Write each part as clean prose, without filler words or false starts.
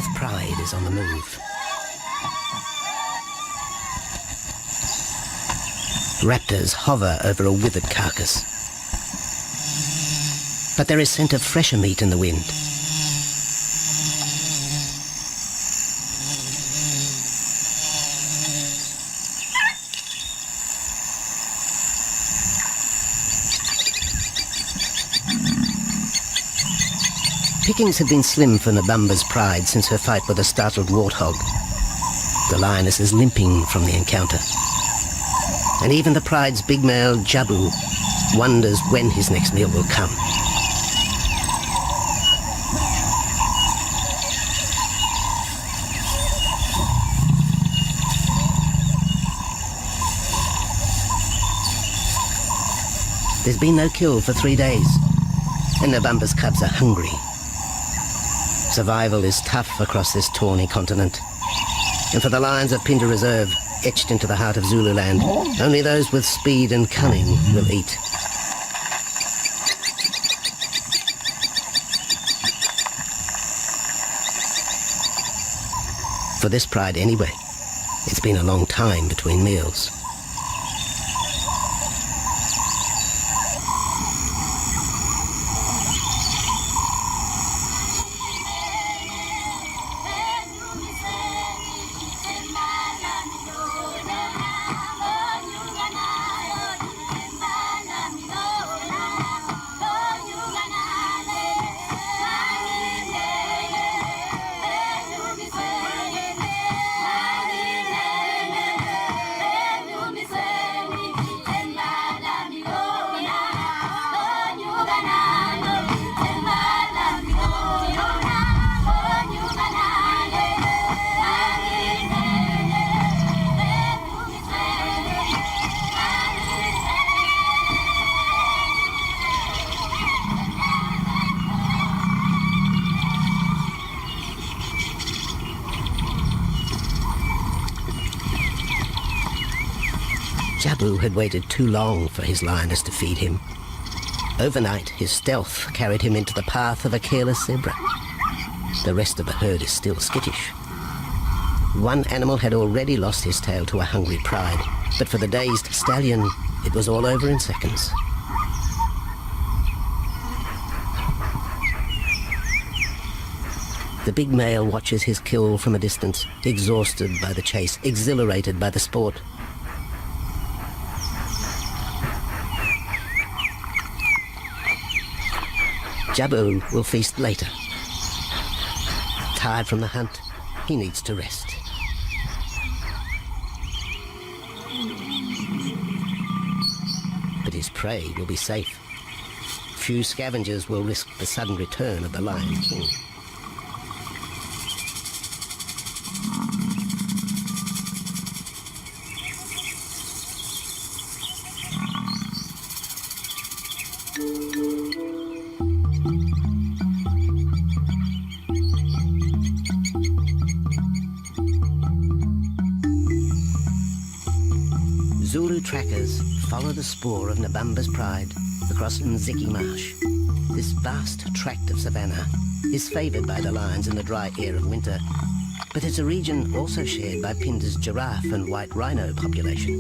fourth pride is on the move. Raptors hover over a withered carcass. But there is scent of fresher meat in the wind. Pickings had been slim for Nabamba's pride since her fight with a startled warthog. The lioness is limping from the encounter. And even the pride's big male, Jabu, wonders when his next meal will come. There's been no kill for 3 days, and Nabamba's cubs are hungry. Survival is tough across this tawny continent. And for the lions of Pinda Reserve, etched into the heart of Zululand, only those with speed and cunning will eat. For this pride anyway, it's been a long time between meals. Jabu had waited too long for his lioness to feed him. Overnight, his stealth carried him into the path of a careless zebra. The rest of the herd is still skittish. One animal had already lost his tail to a hungry pride, but for the dazed stallion, it was all over in seconds. The big male watches his kill from a distance, exhausted by the chase, exhilarated by the sport. Jabu will feast later. Tired from the hunt, he needs to rest. But his prey will be safe. Few scavengers will risk the sudden return of the Lion King. Zulu trackers follow the spoor of Nabamba's pride across Nziki Marsh. This vast tract of savanna is favoured by the lions in the dry air of winter, but it's a region also shared by Pinda's giraffe and white rhino population.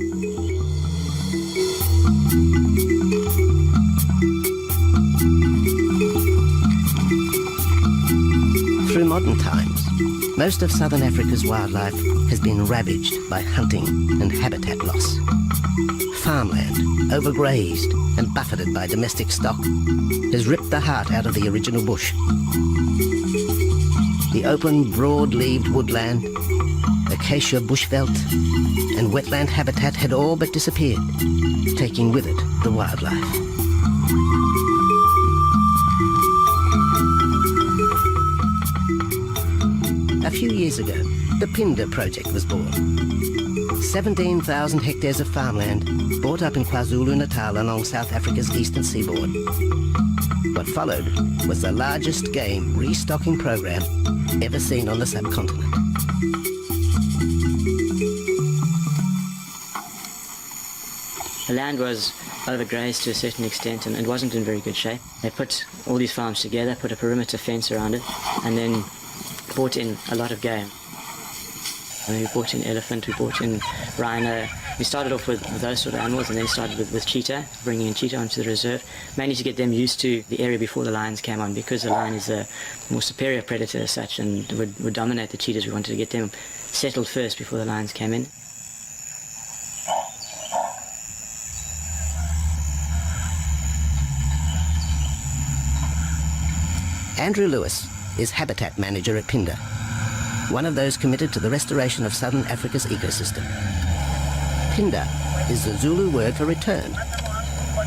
Through modern times, most of southern Africa's wildlife has been ravaged by hunting and habitat loss. Farmland, overgrazed and buffeted by domestic stock, has ripped the heart out of the original bush. The open, broad-leaved woodland, acacia bushveld, and wetland habitat had all but disappeared, taking with it the wildlife. A few years ago, the Pinda project was born. 17,000 hectares of farmland bought up in KwaZulu-Natal along South Africa's eastern seaboard. What followed was the largest game restocking program ever seen on the subcontinent. The land was overgrazed to a certain extent and it wasn't in very good shape. They put all these farms together, put a perimeter fence around it, and then brought in a lot of game. We brought in elephant, we brought in rhino. We started off with those sort of animals and then started with cheetah, bringing in cheetah onto the reserve, mainly to get them used to the area before the lions came on, because the lion is a more superior predator as such and would dominate the cheetahs. We wanted to get them settled first before the lions came in. Andrew Lewis is habitat manager at Phinda, one of those committed to the restoration of southern Africa's ecosystem. Phinda is the Zulu word for return,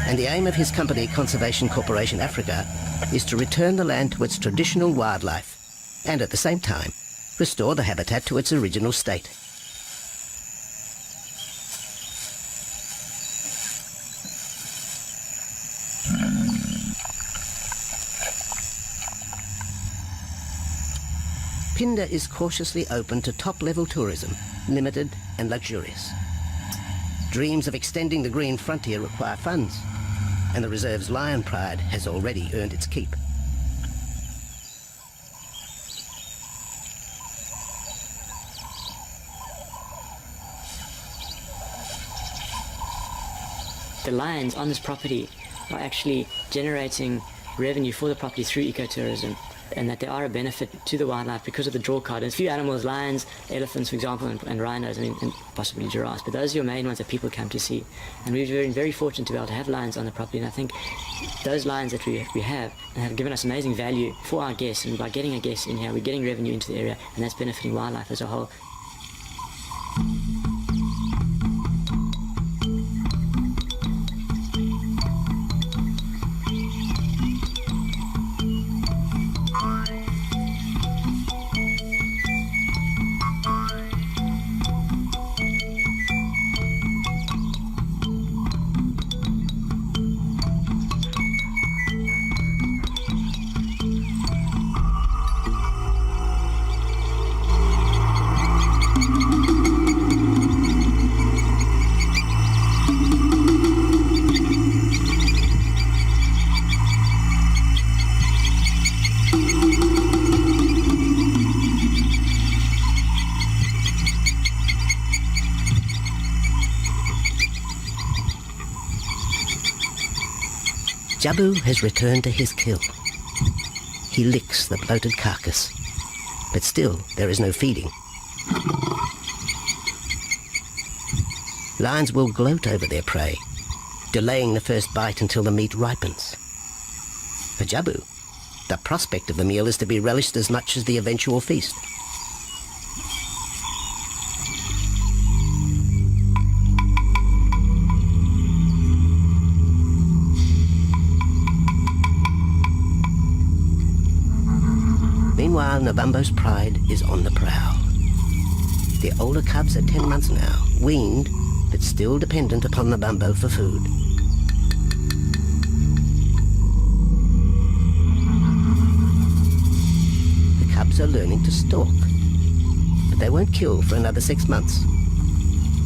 and the aim of his company, Conservation Corporation Africa, is to return the land to its traditional wildlife and at the same time restore the habitat to its original state. Phinda is cautiously open to top-level tourism, limited and luxurious. Dreams of extending the green frontier require funds, and the reserve's lion pride has already earned its keep. The lions on this property are actually generating revenue for the property through ecotourism, and that they are a benefit to the wildlife because of the draw card. There's a few animals, lions, elephants, for example, and rhinos, and possibly giraffes, but those are your main ones that people come to see. And we've been very fortunate to be able to have lions on the property, and I think those lions that we have given us amazing value for our guests, and by getting a guest in here, we're getting revenue into the area, and that's benefiting wildlife as a whole. Jabu has returned to his kill. He licks the bloated carcass, but still there is no feeding. Lions will gloat over their prey, delaying the first bite until the meat ripens. For Jabu, the prospect of the meal is to be relished as much as the eventual feast. Meanwhile, Nabambo's pride is on the prowl. The older cubs are 10 months now, weaned, but still dependent upon Nabambo for food. The cubs are learning to stalk, but they won't kill for another 6 months.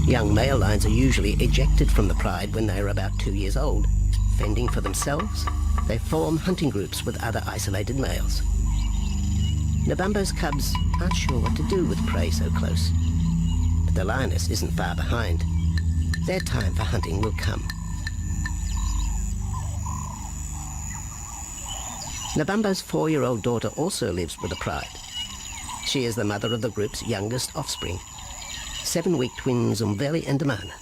Young male lions are usually ejected from the pride when they are about 2 years old. Fending for themselves, they form hunting groups with other isolated males. Nabambo's cubs aren't sure what to do with prey so close, but the lioness isn't far behind. Their time for hunting will come. Nabambo's 4-year-old daughter also lives with the pride. She is the mother of the group's youngest offspring, 7-week twins Umveli and Damana.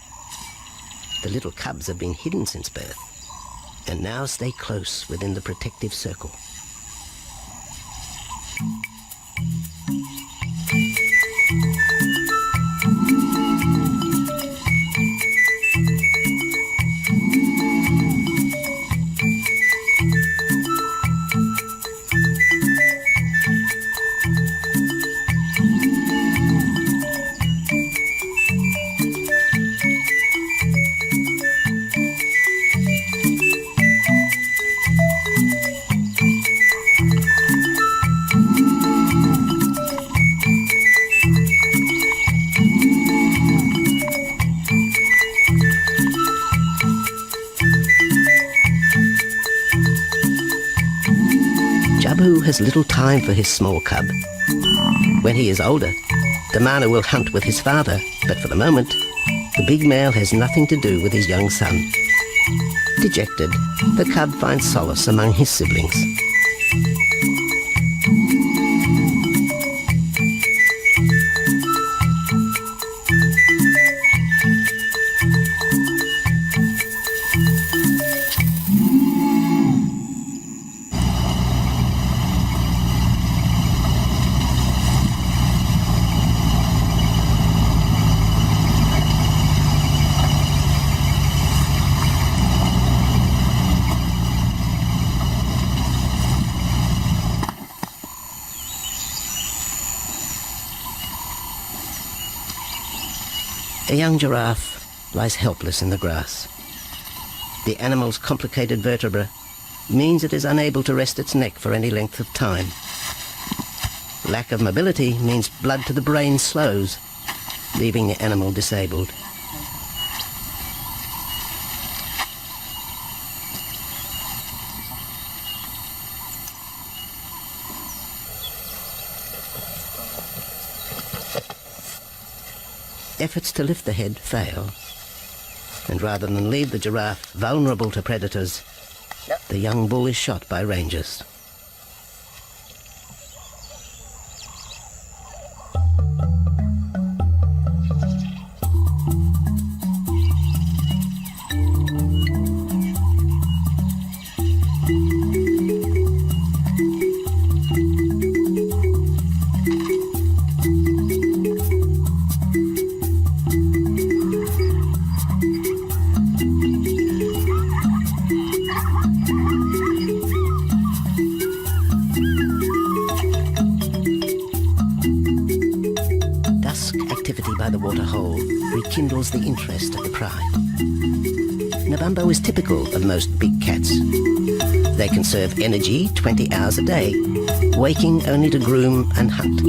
The little cubs have been hidden since birth, and now stay close within the protective circle. Jabu has little time for his small cub. When he is older, the mana will hunt with his father, but for the moment, the big male has nothing to do with his young son. Dejected, the cub finds solace among his siblings. A young giraffe lies helpless in the grass. The animal's complicated vertebra means it is unable to rest its neck for any length of time. Lack of mobility means blood to the brain slows, leaving the animal disabled. Efforts to lift the head fail, and rather than leave the giraffe vulnerable to predators, the young bull is shot by rangers. By the waterhole rekindles the interest of the pride. Nabambo is typical of most big cats. They conserve energy 20 hours a day, waking only to groom and hunt.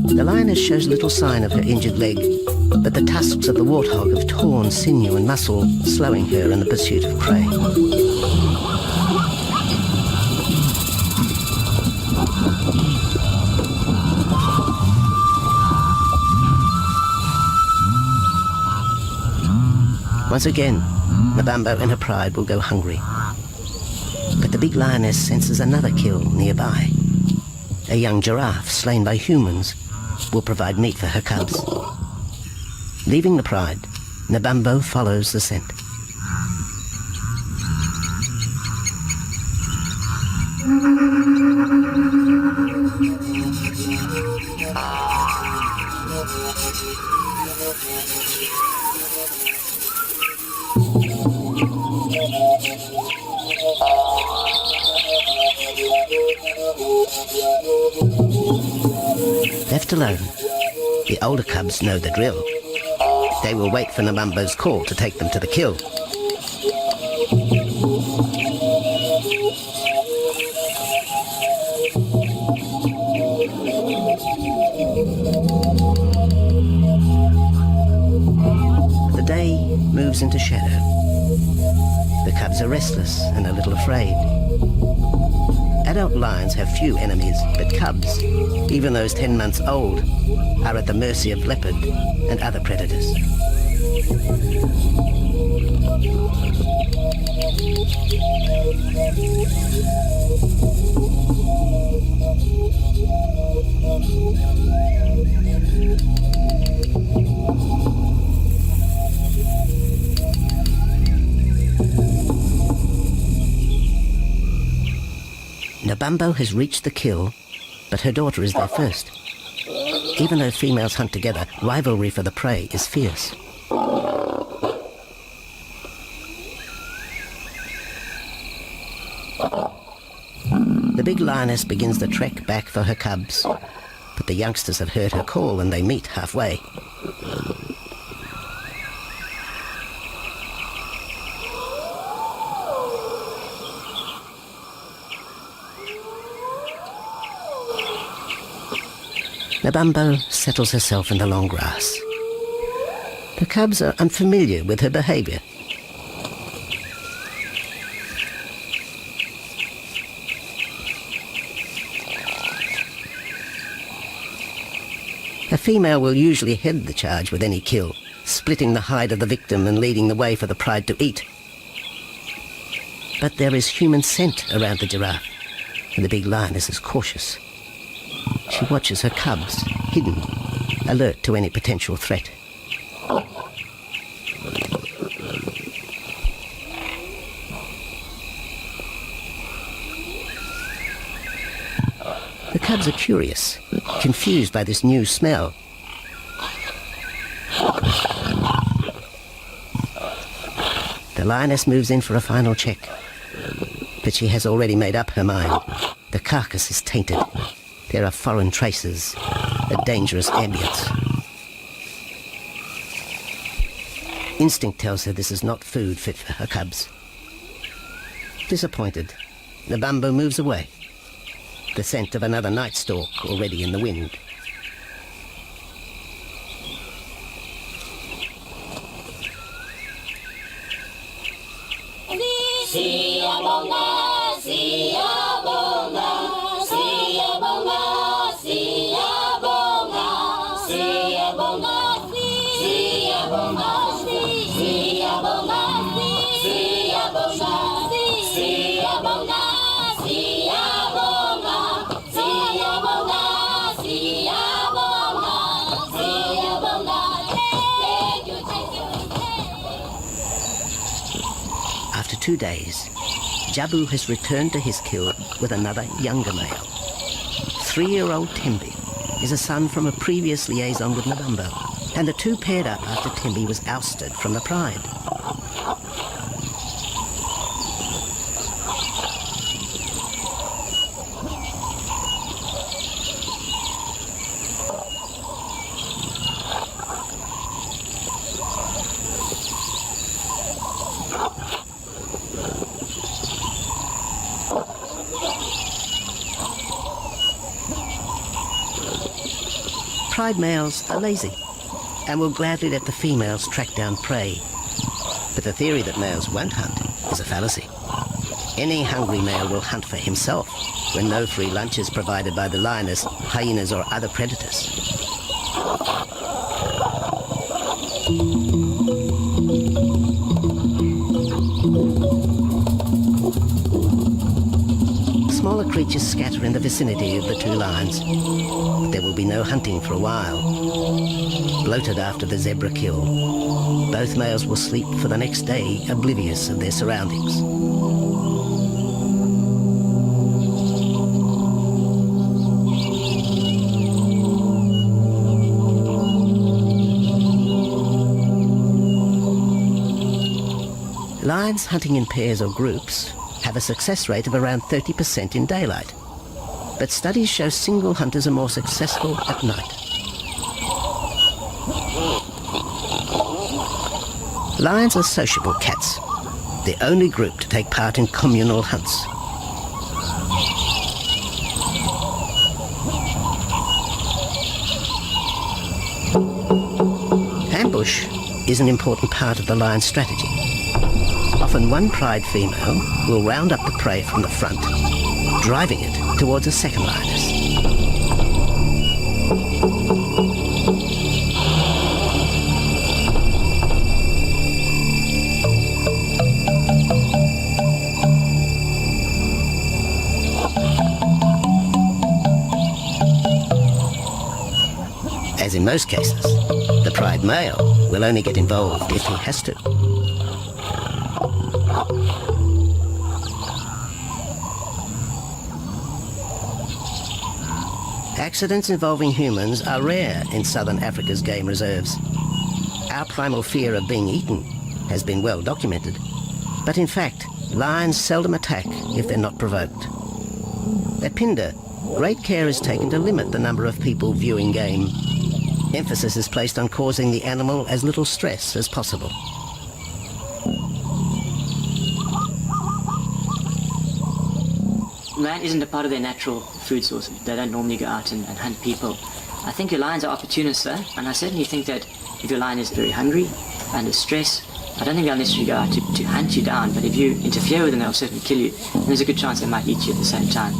The lioness shows little sign of her injured leg, but the tusks of the warthog have torn sinew and muscle, slowing her in the pursuit of prey. Once again, Nabambo and her pride will go hungry. But the big lioness senses another kill nearby. A young giraffe slain by humans will provide meat for her cubs. Leaving the pride, Nabambo follows the scent. Left alone, the older cubs know the drill. They will wait for Nabambo's call to take them to the kill. The day moves into shadow. The cubs are restless and a little afraid. Adult lions have few enemies, but cubs, even those 10 months old, are at the mercy of leopard and other predators. Nabambo has reached the kill, but her daughter is there first. Even though females hunt together, rivalry for the prey is fierce. The big lioness begins the trek back for her cubs, but the youngsters have heard her call and they meet halfway. Nabambo settles herself in the long grass. The cubs are unfamiliar with her behaviour. A female will usually head the charge with any kill, splitting the hide of the victim and leading the way for the pride to eat. But there is human scent around the giraffe, and the big lioness is cautious. She watches her cubs, hidden, alert to any potential threat. The cubs are curious, confused by this new smell. The lioness moves in for a final check, but she has already made up her mind. The carcass is tainted. There are foreign traces, a dangerous ambience. Instinct tells her this is not food fit for her cubs. Disappointed, the bumbo moves away, the scent of another night stalk already in the wind. After 2 days, Jabu has returned to his kill with another younger male. 3-year-old Tembi is a son from a previous liaison with Nabumbo, and the two paired up after Tembi was ousted from the pride. Pride males are lazy and will gladly let the females track down prey. But the theory that males won't hunt is a fallacy. Any hungry male will hunt for himself when no free lunch is provided by the lioness, hyenas or other predators. Smaller creatures scatter in the vicinity of the two lions. There will be no hunting for a while. Bloated after the zebra kill, both males will sleep for the next day, oblivious of their surroundings. Lions hunting in pairs or groups have a success rate of around 30% in daylight, but studies show single hunters are more successful at night. Lions are sociable cats, the only group to take part in communal hunts. Ambush is an important part of the lion's strategy. Often one pride female will round up the prey from the front, driving it towards a second lioness. As in most cases, the pride male will only get involved if he has to. Accidents involving humans are rare in southern Africa's game reserves. Our primal fear of being eaten has been well documented, but in fact, lions seldom attack if they're not provoked. At Pinda, great care is taken to limit the number of people viewing game. Emphasis is placed on causing the animal as little stress as possible. Man isn't a part of their natural food source. They don't normally go out and hunt people. I think your lions are opportunists though, and I certainly think that If your lion is very hungry, under stress, I don't think they'll necessarily go out to hunt you down, but if you interfere with them, they'll certainly kill you. And there's a good chance they might eat you at the same time.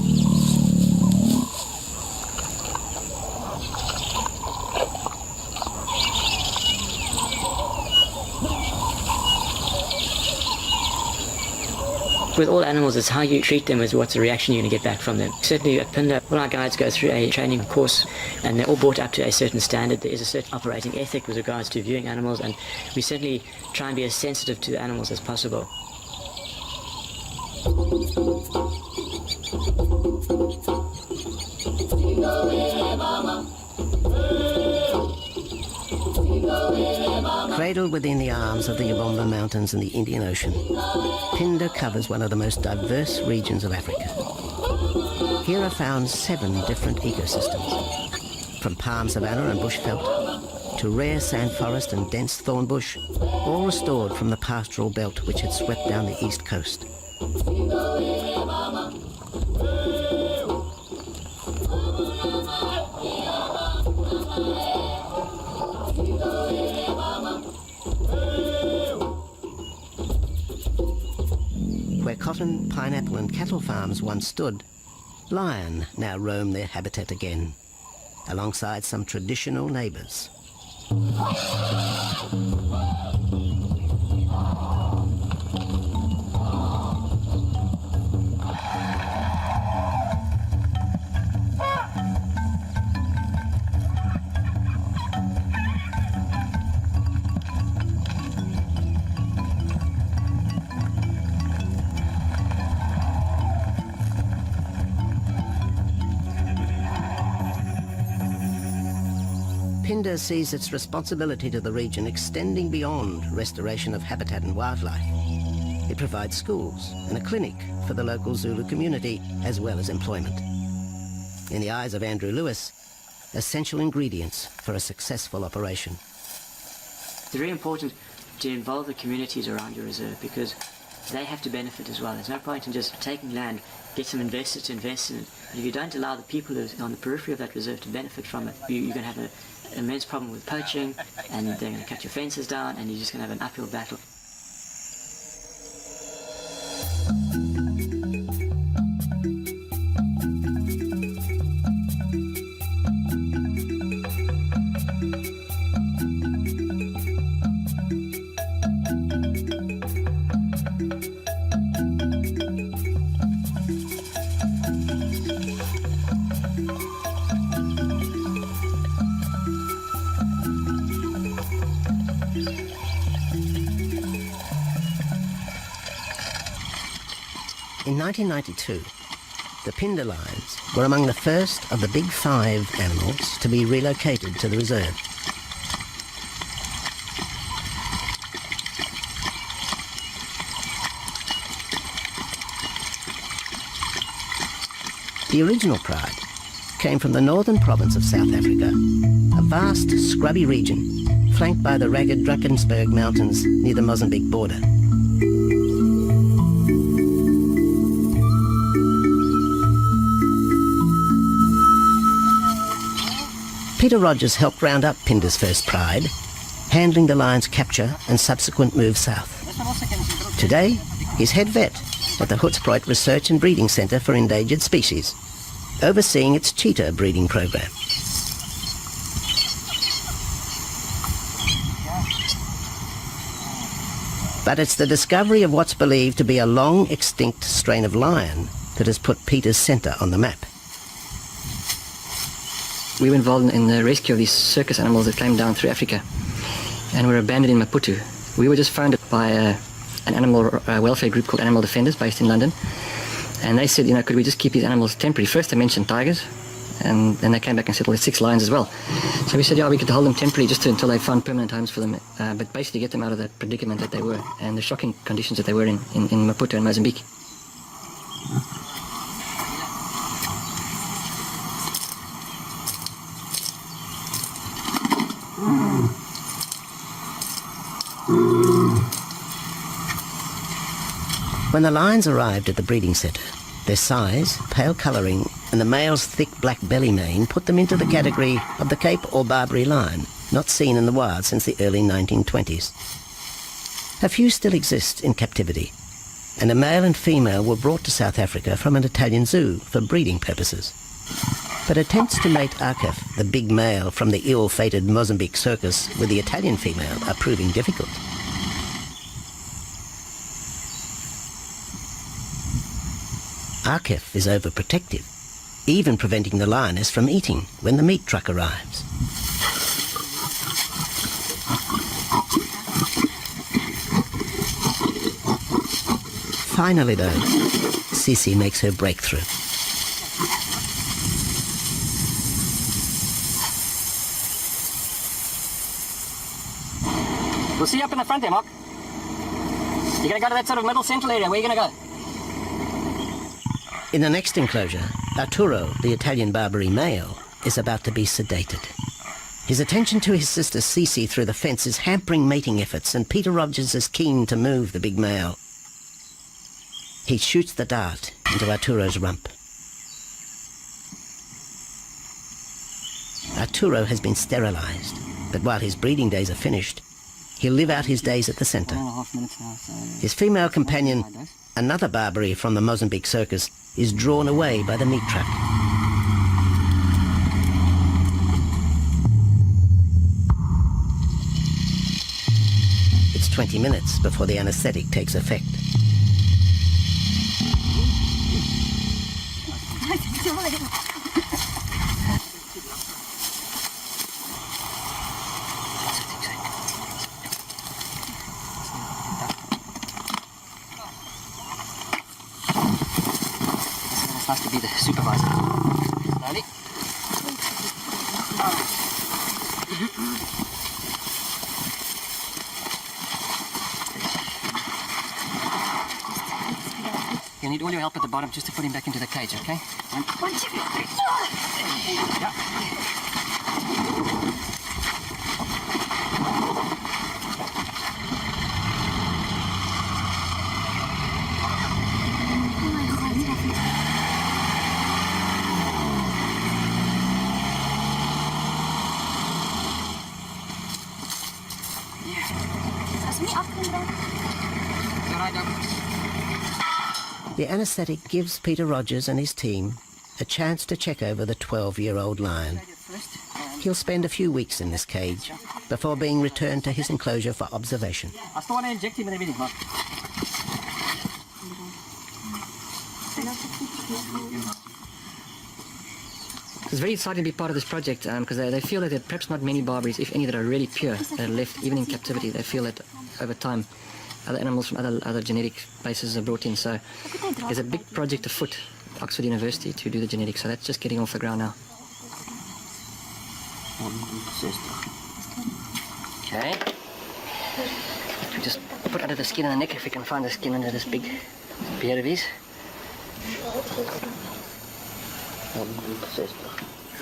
With all animals, it's how you treat them is what's the reaction you're going to get back from them. Certainly at Pinda, all our guides go through a training course and they're all brought up to a certain standard. There is a certain operating ethic with regards to viewing animals, and we certainly try and be as sensitive to the animals as possible. Cradled within the arms of the Yabomba Mountains and the Indian Ocean, Pinda covers one of the most diverse regions of Africa. Here are found 7 different ecosystems, from palm savanna and bushveld to rare sand forest and dense thorn bush, all restored from the pastoral belt which had swept down the east coast. Where cotton, pineapple and cattle farms once stood, lion now roam their habitat again, alongside some traditional neighbours. Pinda sees its responsibility to the region extending beyond restoration of habitat and wildlife. It provides schools and a clinic for the local Zulu community, as well as employment. In the eyes of Andrew Lewis, essential ingredients for a successful operation. It's very important to involve the communities around your reserve because they have to benefit as well. There's no point in just taking land, get some investors to invest in it, but if you don't allow the people who are on the periphery of that reserve to benefit from it, you're going to have an immense problem with poaching, and they're going to cut your fences down, and you're just going to have an uphill battle. In 1992, the Pinda lions were among the first of the big 5 animals to be relocated to the reserve. The original pride came from the northern province of South Africa, a vast scrubby region flanked by the ragged Drakensberg Mountains near the Mozambique border. Peter Rogers helped round up Pinda's first pride, handling the lion's capture and subsequent move south. Today, he's head vet at the Hoedspruit Research and Breeding Centre for Endangered Species, overseeing its cheetah breeding program. But it's the discovery of what's believed to be a long extinct strain of lion that has put Peter's centre on the map. We were involved in the rescue of these circus animals that came down through Africa and were abandoned in Maputo. We were just founded by an animal welfare group called Animal Defenders based in London, and they said, could we just keep these animals temporary? First they mentioned tigers, and then they came back and said, well, there's 6 lions as well. So we said, yeah, we could hold them temporarily just until they found permanent homes for them, but basically get them out of that predicament that they were and the shocking conditions that they were in Maputo and Mozambique. When the lions arrived at the breeding centre, their size, pale colouring and the male's thick black belly mane put them into the category of the Cape or Barbary lion, not seen in the wild since the early 1920s. A few still exist in captivity, and a male and female were brought to South Africa from an Italian zoo for breeding purposes. But attempts to mate Akef, the big male from the ill-fated Mozambique circus, with the Italian female are proving difficult. Akef is overprotective, even preventing the lioness from eating when the meat truck arrives. Finally, though, Sisi makes her breakthrough. We'll see you up in the front there, Mark. You're going to go to that sort of middle central area. Where are you going to go? In the next enclosure, Arturo, the Italian Barbary male, is about to be sedated. His attention to his sister Sisi through the fence is hampering mating efforts, and Peter Rogers is keen to move the big male. He shoots the dart into Arturo's rump. Arturo has been sterilized, but while his breeding days are finished, he'll live out his days at the center. His female companion, another Barbary from the Mozambique circus, is drawn away by the meat truck. It's 20 minutes before the anesthetic takes effect. It's nice to be the supervisor. Slowly. You'll need all your help at the bottom just to put him back into the cage, okay? One, two, three, four. Yeah. The anesthetic gives Peter Rogers and his team a chance to check over the 12-year-old lion. He'll spend a few weeks in this cage before being returned to his enclosure for observation. I still want to inject him with everything, Mark. It's very exciting to be part of this project because they feel that there are perhaps not many Barbaries, if any, that are really pure, that are left even in captivity. They feel that over time other animals from other genetic bases are brought in. So there's a big project afoot at Oxford University to do the genetics. So that's just getting off the ground now. Okay. We just put under the skin and the neck if we can find the skin under this big beard of his.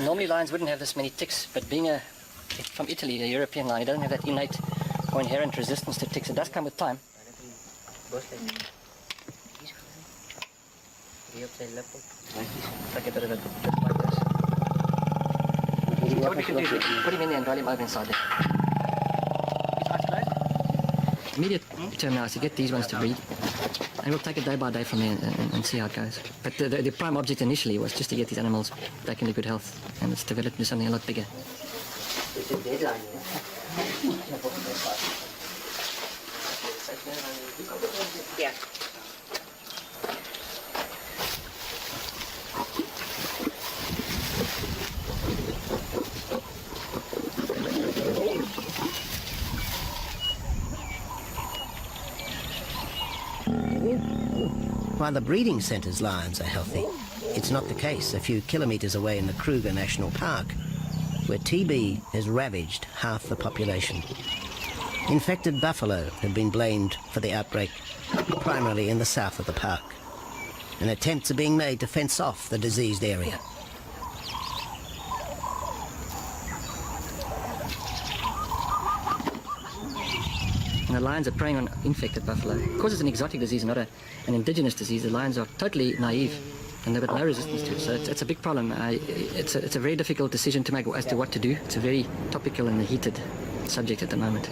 Normally lions wouldn't have this many ticks, but being from Italy, the European lion, it doesn't have that innate or inherent resistance to ticks. It does come with time. Like a bit of a like this. What we can do is put him in there and roll him over inside there. Immediate term now is to get these ones to breed, and we'll take it day by day from there and see how it goes. But the prime object initially was just to get these animals back into good health, and it's developed into something a lot bigger. Yeah. While the breeding centre's lions are healthy, it's not the case a few kilometres away in the Kruger National Park, where TB has ravaged half the population. Infected buffalo have been blamed for the outbreak, primarily in the south of the park, and attempts are being made to fence off the diseased area. And the lions are preying on infected buffalo. Because it's an exotic disease, not an indigenous disease, the lions are totally naive and they've got no resistance to it. So it's a big problem. It's a very difficult decision to make as to what to do. It's a very topical and heated subject at the moment.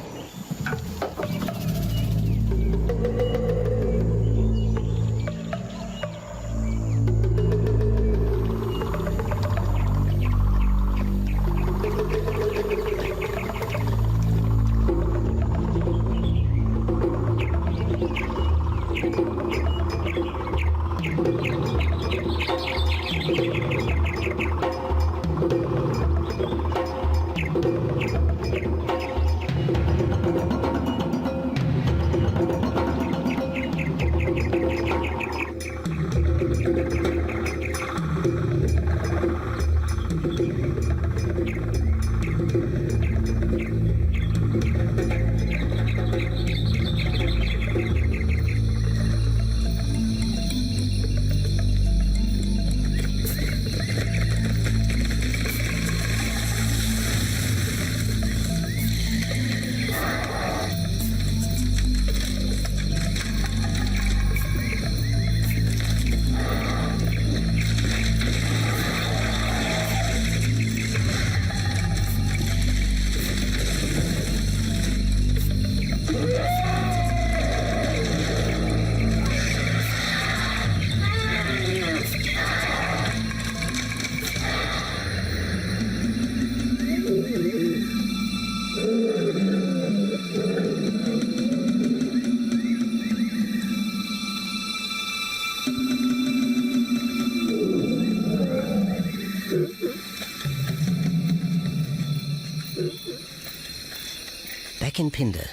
Back in Phinda,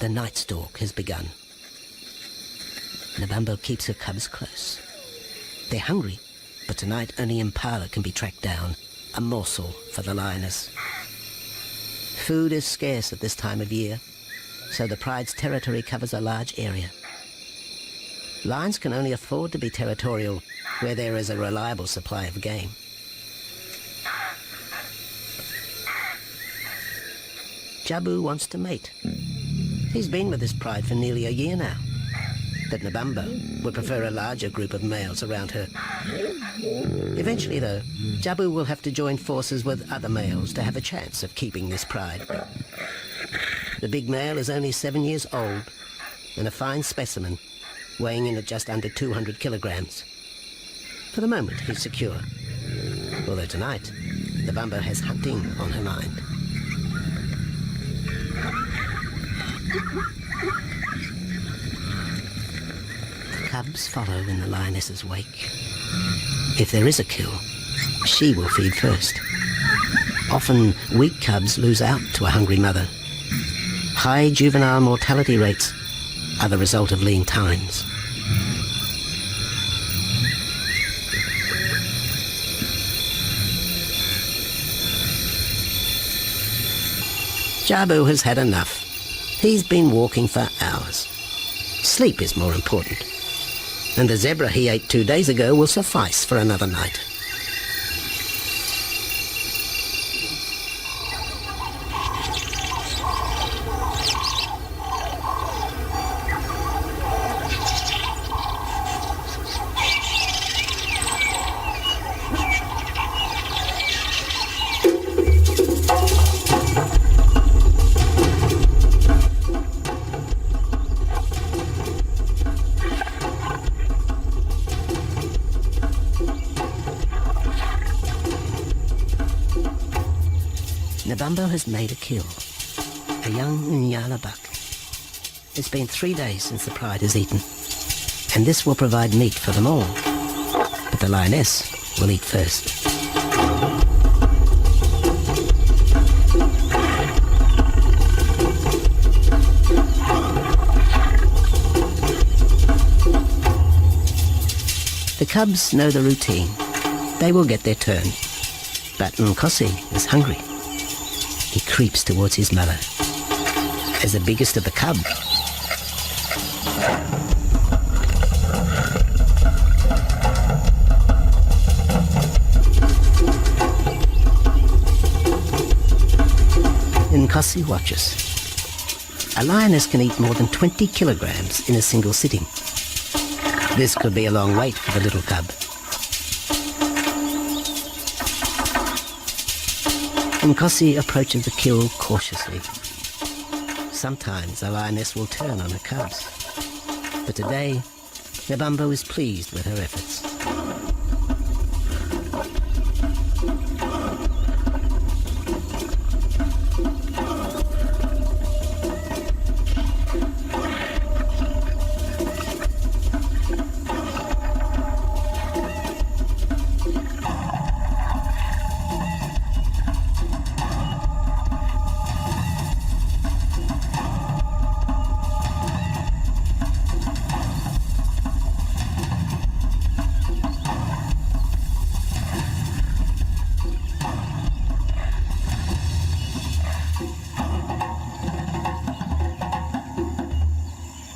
the night stalk has begun. Nabambo keeps her cubs close. They're hungry, but tonight only impala can be tracked down, a morsel for the lioness. Food is scarce at this time of year, so the pride's territory covers a large area. Lions can only afford to be territorial where there is a reliable supply of game. Jabu wants to mate. He's been with his pride for nearly a year now. But Nabambo would prefer a larger group of males around her. Eventually, though, Jabu will have to join forces with other males to have a chance of keeping this pride. The big male is only 7 years old and a fine specimen, weighing in at just under 200 kilograms. For the moment, he's secure. Although tonight, Nabambo has hunting on her mind. The cubs follow in the lioness's wake. If there is a kill, she will feed first. Often, weak cubs lose out to a hungry mother. High juvenile mortality rates are the result of lean times. Jabu has had enough. He's been walking for hours. Sleep is more important. And the zebra he ate 2 days ago will suffice for another night. Nabambo has made a kill, a young Nyala buck. It's been 3 days since the pride has eaten, and this will provide meat for them all. But the lioness will eat first. The cubs know the routine. They will get their turn. But Nkosi is hungry. He creeps towards his mother. As the biggest of the cub, Nkosi watches. A lioness can eat more than 20 kilograms in a single sitting. This could be a long wait for the little cub. Nkosi approaches the kill cautiously. Sometimes the lioness will turn on her cubs, but today Nebambo is pleased with her efforts.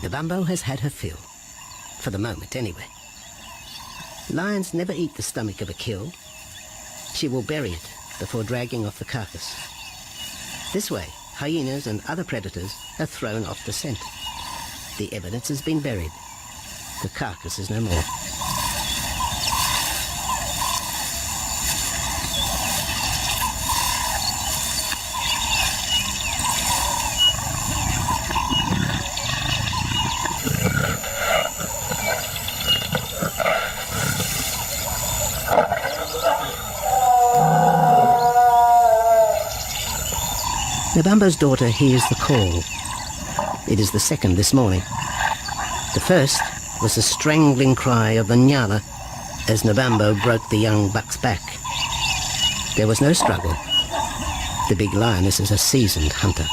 Nebambo has had her fill, for the moment anyway. Lions never eat the stomach of a kill. She will bury it before dragging off the carcass. This way, hyenas and other predators are thrown off the scent. The evidence has been buried. The carcass is no more. Nebambo's daughter hears the call. It is the second this morning. The first was the strangling cry of the nyala as Nebambo broke the young buck's back. There was no struggle. The big lioness is a seasoned hunter.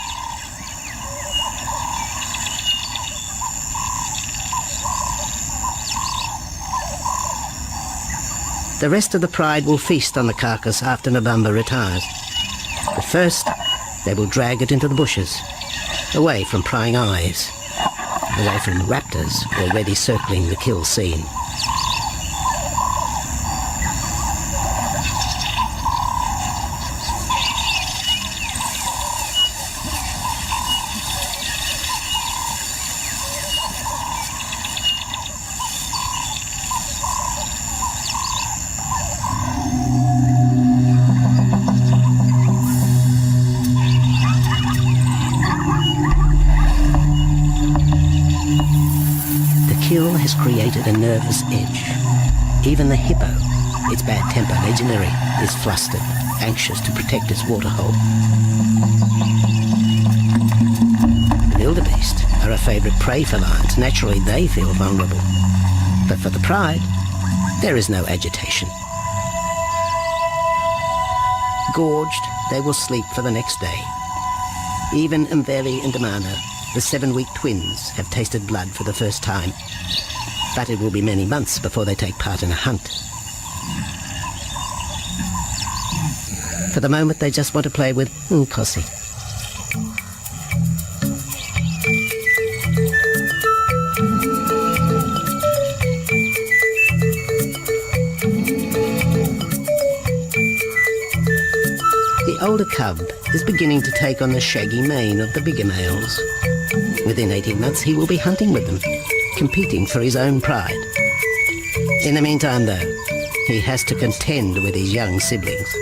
The rest of the pride will feast on the carcass after Nebambo retires. But first, they will drag it into the bushes, away from prying eyes, away from raptors already circling the kill scene. Has created a nervous edge. Even the hippo, its bad-tempered legionary, is flustered, anxious to protect its waterhole. The wildebeest are a favourite prey for lions. Naturally, they feel vulnerable. But for the pride, there is no agitation. Gorged, they will sleep for the next day. Even Mveli and Damana, the 7-week twins, have tasted blood for the first time. But it will be many months before they take part in a hunt. For the moment, they just want to play with Nkosi. The older cub is beginning to take on the shaggy mane of the bigger males. Within 18 months, he will be hunting with them, competing for his own pride. In the meantime, though, he has to contend with his young siblings.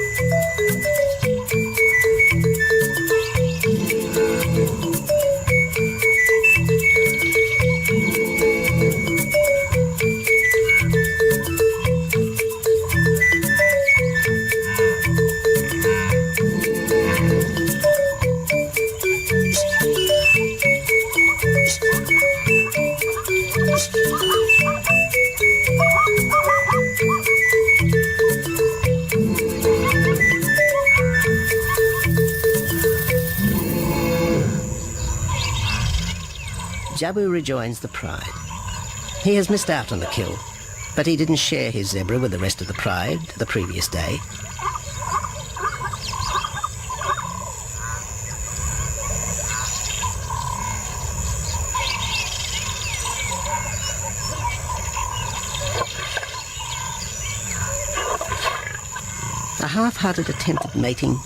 Jabu rejoins the pride. He has missed out on the kill, but he didn't share his zebra with the rest of the pride the previous day. A half-hearted attempt at mating,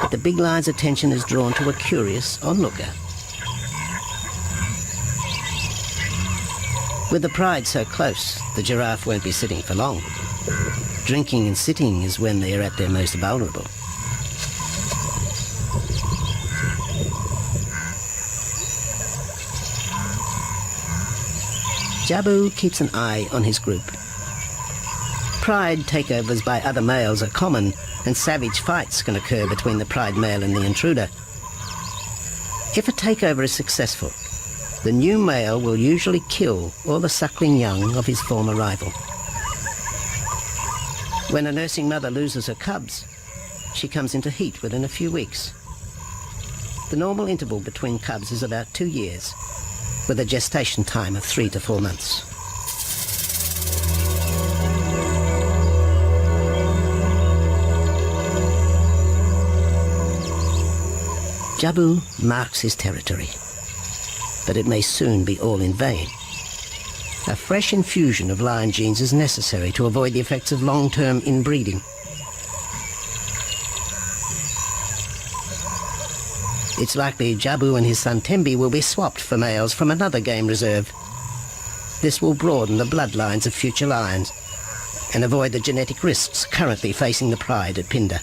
but the big lion's attention is drawn to a curious onlooker. With the pride so close, the giraffe won't be sitting for long. Drinking and sitting is when they are at their most vulnerable. Jabu keeps an eye on his group. Pride takeovers by other males are common, and savage fights can occur between the pride male and the intruder. If a takeover is successful, the new male will usually kill all the suckling young of his former rival. When a nursing mother loses her cubs, she comes into heat within a few weeks. The normal interval between cubs is about 2 years, with a gestation time of 3 to 4 months. Jabu marks his territory, but it may soon be all in vain. A fresh infusion of lion genes is necessary to avoid the effects of long-term inbreeding. It's likely Jabu and his son Tembi will be swapped for males from another game reserve. This will broaden the bloodlines of future lions and avoid the genetic risks currently facing the pride at Phinda.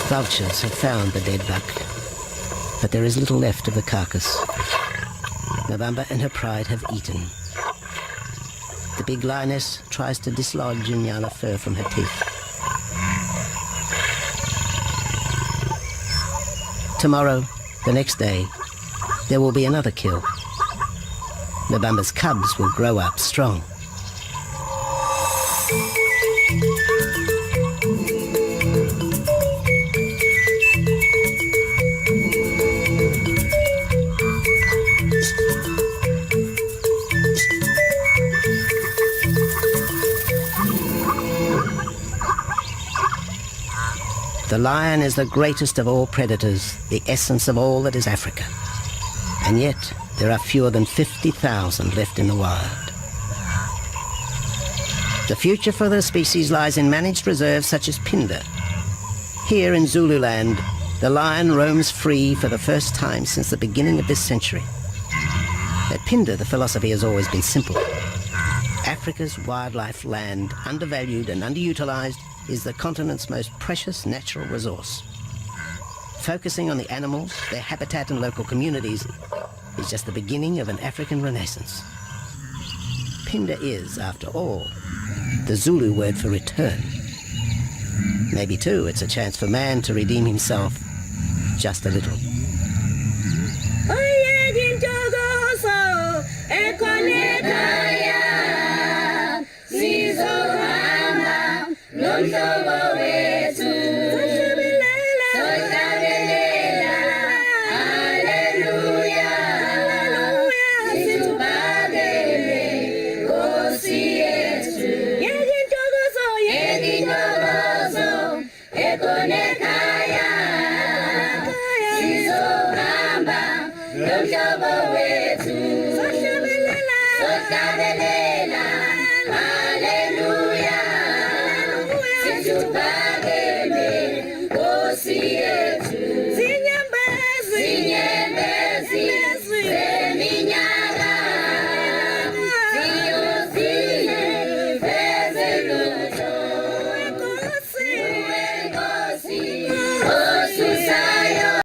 Vultures have found the dead buck, but there is little left of the carcass. November and her pride have eaten. The big lioness tries to dislodge Inyala fur from her teeth. Tomorrow, the next day, there will be another kill. November's cubs will grow up strong. The lion is the greatest of all predators, the essence of all that is Africa. And yet, there are fewer than 50,000 left in the wild. The future for the species lies in managed reserves such as Phinda. Here in Zululand, the lion roams free for the first time since the beginning of this century. At Phinda, the philosophy has always been simple. Africa's wildlife land, undervalued and underutilized, is the continent's most precious natural resource. Focusing on the animals, their habitat and local communities is just the beginning of an African renaissance. Phinda is, after all, the Zulu word for return. Maybe, too, it's a chance for man to redeem himself just a little. Wetu,